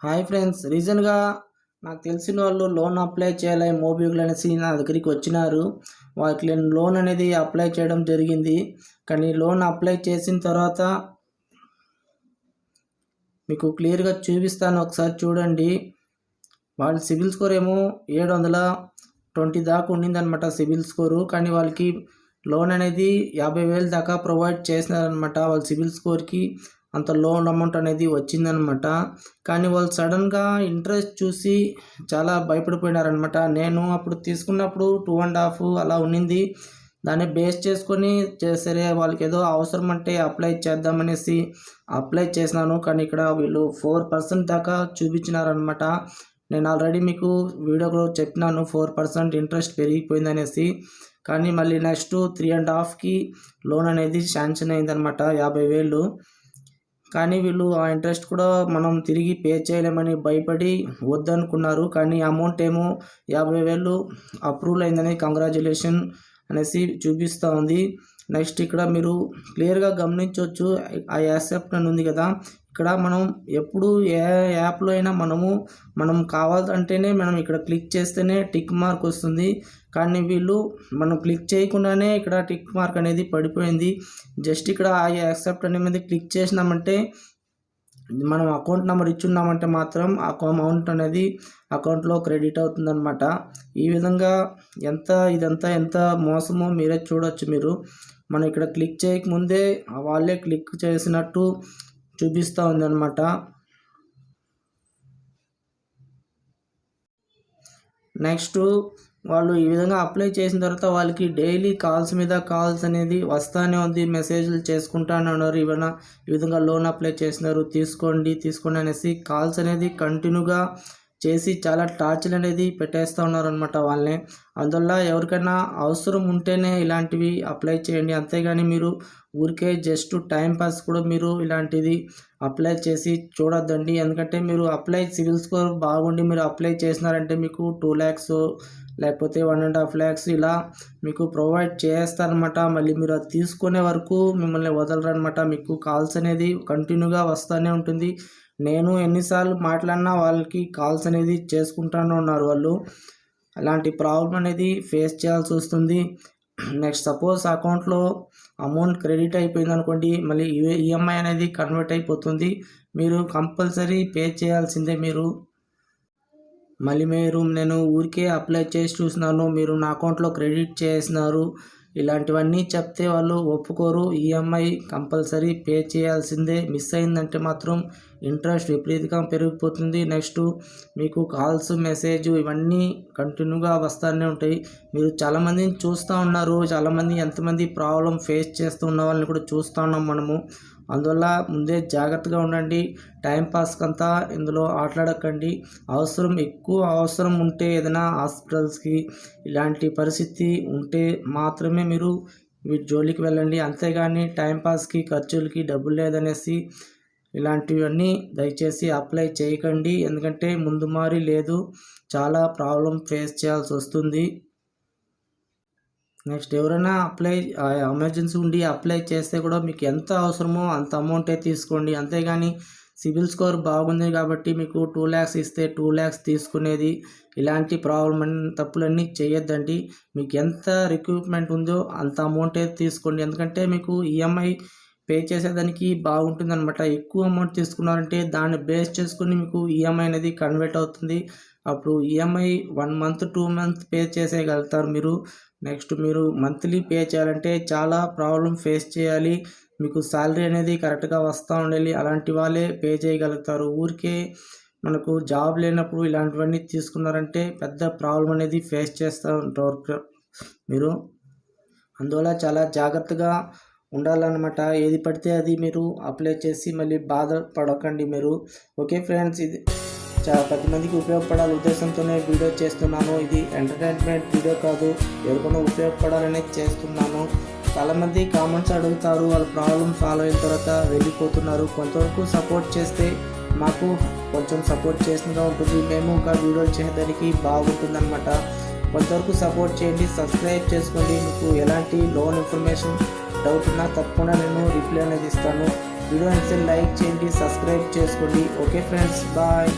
Hi friends, రీసెంట్గా నాకు తెలిసిన వాళ్ళు లోన్ అప్లై చేయాలి మోబిక్విక్ అనేసి నా దగ్గరికి వచ్చినారు. వాళ్ళకి నేను లోన్ అనేది అప్లై చేయడం జరిగింది. కానీ లోన్ అప్లై చేసిన తర్వాత మీకు క్లియర్గా చూపిస్తాను, ఒకసారి చూడండి. వాళ్ళ సిబిల్ స్కోర్ ఏమో 720 దాకా ఉండిందనమాట సిబిల్ స్కోరు. కానీ వాళ్ళకి లోన్ అనేది 50,000 దాకా ప్రొవైడ్ చేసినారనమాట. వాళ్ళ సిబిల్ స్కోర్కి అంత లోన్ అమౌంట్ అనేది వచ్చిందనమాట. కానీ వాళ్ళు సడన్గా ఇంట్రెస్ట్ చూసి చాలా భయపడిపోయినారనమాట. నేను అప్పుడు తీసుకున్నప్పుడు 2.5 అలా ఉన్నింది. దాన్ని బేస్ చేసుకొని సరే వాళ్ళకి ఏదో అవసరం అంటే అప్లై చేద్దామనేసి అప్లై చేసినాను. కానీ ఇక్కడ వీళ్ళు 4% దాకా చూపించినారనమాట. నేను ఆల్రెడీ మీకు వీడియోలో చెప్పినాను 4% ఇంట్రెస్ట్ పెరిగిపోయిందనేసి. కానీ మళ్ళీ నెక్స్ట్ 3.5కి లోన్ అనేది శాంక్షన్ అయిందనమాట, 50,000. కానీ వీళ్ళు ఆ ఇంట్రెస్ట్ కూడా మనం తిరిగి పే చేయలేమని భయపడి వద్దనుకున్నారు. కానీ అమౌంట్ ఏమో 50,000 అప్రూవల్ అయిందని కంగ్రాచులేషన్ అనేసి చూపిస్తూ ఉంది. నెక్స్ట్ ఇక్కడ మీరు క్లియర్గా గమనించవచ్చు, ఆ యాక్సెప్ట్ అని ఉంది కదా. ఇక్కడ మనం ఎప్పుడు ఏ యాప్లో అయినా మనం కావాలంటేనే మనం ఇక్కడ క్లిక్ చేస్తేనే టిక్ మార్క్ వస్తుంది. కానీ వీళ్ళు మనం క్లిక్ చేయకుండానే ఇక్కడ టిక్ మార్క్ అనేది పడిపోయింది. జస్ట్ ఇక్కడ ఆ యాక్సెప్ట్ అనే మీద క్లిక్ చేసినామంటే మనం అకౌంట్ నెంబర్ ఇచ్చున్నామంటే మాత్రం ఆ అమౌంట్ అనేది అకౌంట్లో క్రెడిట్ అవుతుందన్నమాట. ఈ విధంగా ఇదంతా ఎంత మోసమో మీరే చూడొచ్చు. మనం ఇక్కడ క్లిక్ చేయకముందే వాళ్ళే క్లిక్ చేసినట్టు చూపిస్తూ ఉందన్నమాట. నెక్స్ట్ వాళ్ళు ఈ విధంగా అప్లై చేసిన తర్వాత వాళ్ళకి డైలీ కాల్స్ మీద కాల్స్ అనేది వస్తూనే ఉంది, మెసేజ్లు చేసుకుంటానే ఉన్నారు. ఈ విధంగా లోన్ అప్లై చేసినారు, తీసుకోండి అనేసి కాల్స్ అనేది కంటిన్యూగా చేసి చాలా టార్చర్ అనేది పెట్టేస్తూ ఉన్నారు అనమాట వాళ్ళని. అందువల్ల ఎవరికైనా అవసరం ఉంటేనే ఇలాంటివి అప్లై చేయండి. అంతేగాని మీరు ఊరికే జస్ట్ టైంపాస్ కూడా మీరు ఇలాంటిది అప్లై చేసి చూడొద్దండి. ఎందుకంటే మీరు సివిల్ స్కోర్ బాగుండి మీరు అప్లై చేసినారంటే మీకు 2 lakhs లేకపోతే 1.5 lakhs ఇలా మీకు ప్రొవైడ్ చేస్తారనమాట. మళ్ళీ మీరు అది తీసుకునే వరకు మిమ్మల్ని వదలరనమాట. మీకు కాల్స్ అనేది కంటిన్యూగా వస్తూనే ఉంటుంది. నేను ఎన్నిసార్లు మాట్లాడినా వాళ్ళకి కాల్స్ అనేది చేసుకుంటూనే ఉన్నారు వాళ్ళు. అలాంటి ప్రాబ్లం అనేది ఫేస్ చేయాల్సి వస్తుంది. నెక్స్ట్ సపోజ్ అకౌంట్లో అమౌంట్ క్రెడిట్ అయిపోయింది అనుకోండి, మళ్ళీ ఈఎంఐ అనేది కన్వర్ట్ అయిపోతుంది. మీరు కంపల్సరీ పే చేయాల్సిందే. నేను ఊరికే అప్లై చేసి చూసినాను, మీరు నా అకౌంట్లో క్రెడిట్ చేసినారు, ఇలాంటివన్నీ చెప్తే వాళ్ళు ఒప్పుకోరు. ఈఎంఐ కంపల్సరీ పే చేయాల్సిందే. మిస్ అయిందంటే మాత్రం ఇంట్రెస్ట్ విపరీతంగా పెరిగిపోతుంది. నెక్స్ట్ మీకు కాల్స్, మెసేజ్ ఇవన్నీ కంటిన్యూగా వస్తూనే ఉంటాయి. మీరు చాలామందిని చూస్తూ ఉన్నారు, ఎంతమంది ప్రాబ్లం ఫేస్ చేస్తూ ఉన్న వాళ్ళని కూడా చూస్తూ ఉన్నాం మనము. అందువల్ల ముందే జాగ్రత్తగా ఉండండి. టైంపాస్కంతా ఇందులో ఆటలాడకండి. ఎక్కువ అవసరం ఉంటే ఏదైనా హాస్పిటల్స్కి ఇలాంటి పరిస్థితి ఉంటే మాత్రమే మీరు వీటి జోలికి వెళ్ళండి. అంతేగాని టైంపాస్కి ఖర్చులకి డబ్బులు లేదనేసి ఇలాంటివన్నీ దయచేసి అప్లై చేయకండి. ఎందుకంటే ముందు మారి లేదు, చాలా ప్రాబ్లం ఫేస్ చేయాల్సి వస్తుంది. నెక్స్ట్ ఎవరైనా ఎమర్జెన్సీ ఉండి అప్లై చేస్తే కూడా మీకు ఎంత అవసరమో అంత అమౌంటే తీసుకోండి. అంతేగాని సిబిల్ స్కోర్ బాగుంది కాబట్టి మీకు 2 lakhs ఇస్తే 2 lakhs తీసుకునేది, ఇలాంటి తప్పులన్నీ చేయొద్దండి. మీకు ఎంత రిక్రూట్మెంట్ ఉందో అంత అమౌంటే తీసుకోండి. ఎందుకంటే మీకు ఈఎంఐ పే చేసేదానికి బాగుంటుందన్నమాట. ఎక్కువ అమౌంట్ తీసుకున్నారంటే దాన్ని బేస్ చేసుకుని మీకు ఈఎంఐ అనేది కన్వర్ట్ అవుతుంది. అప్పుడు ఈఎంఐ 1 month 2 months పే చేసేయగలుగుతారు మీరు. నెక్స్ట్ మీరు మంత్లీ పే చేయాలంటే చాలా ప్రాబ్లం ఫేస్ చేయాలి. మీకు శాలరీ అనేది కరెక్ట్గా వస్తూ ఉండాలి. అలాంటి వాళ్ళే పే చేయగలుగుతారు. ఊరికే మనకు జాబ్ లేనప్పుడు ఇలాంటివన్నీ తీసుకున్నారంటే పెద్ద ప్రాబ్లం అనేది ఫేస్ చేస్తూ ఉంటారు మీరు. అందువల్ల చాలా జాగ్రత్తగా ఉండాలన్నమాట. ఏది పడితే అది మీరు అప్లై చేసి మళ్ళీ బాధపడకండి మీరు. ఓకే ఫ్రెండ్స్, ఇది 10 మందికి ఉపయోగపడాలి ఉద్దేశంతోనే వీడియో చేస్తున్నాను. ఇది ఎంటర్టైన్మెంట్ వీడియో కాదు, ఎవరికైనా ఉపయోగపడాలనే చేస్తున్నాను. చాలామంది కామెంట్స్ అడుగుతారు, వాళ్ళ ప్రాబ్లమ్ సాల్వ్ అయిన తర్వాత వెళ్ళిపోతున్నారు. కొంతవరకు సపోర్ట్ చేస్తే మాకు కొంచెం సపోర్ట్ చేసినగా ఉంటుంది, మేము ఇంకా వీడియోలు చేయడానికి బాగుంటుందన్నమాట. కొంతవరకు సపోర్ట్ చేయండి, సబ్స్క్రైబ్ చేసుకోండి. మీకు ఎలాంటి లోన్ ఇన్ఫర్మేషన్ డౌట్ ఉన్నా తప్పకుండా నేను రిప్లై అనేది ఇస్తాను. వీడియో నచ్చితే లైక్ చేయండి, సబ్స్క్రైబ్ చేసుకోండి. Okay friends, bye.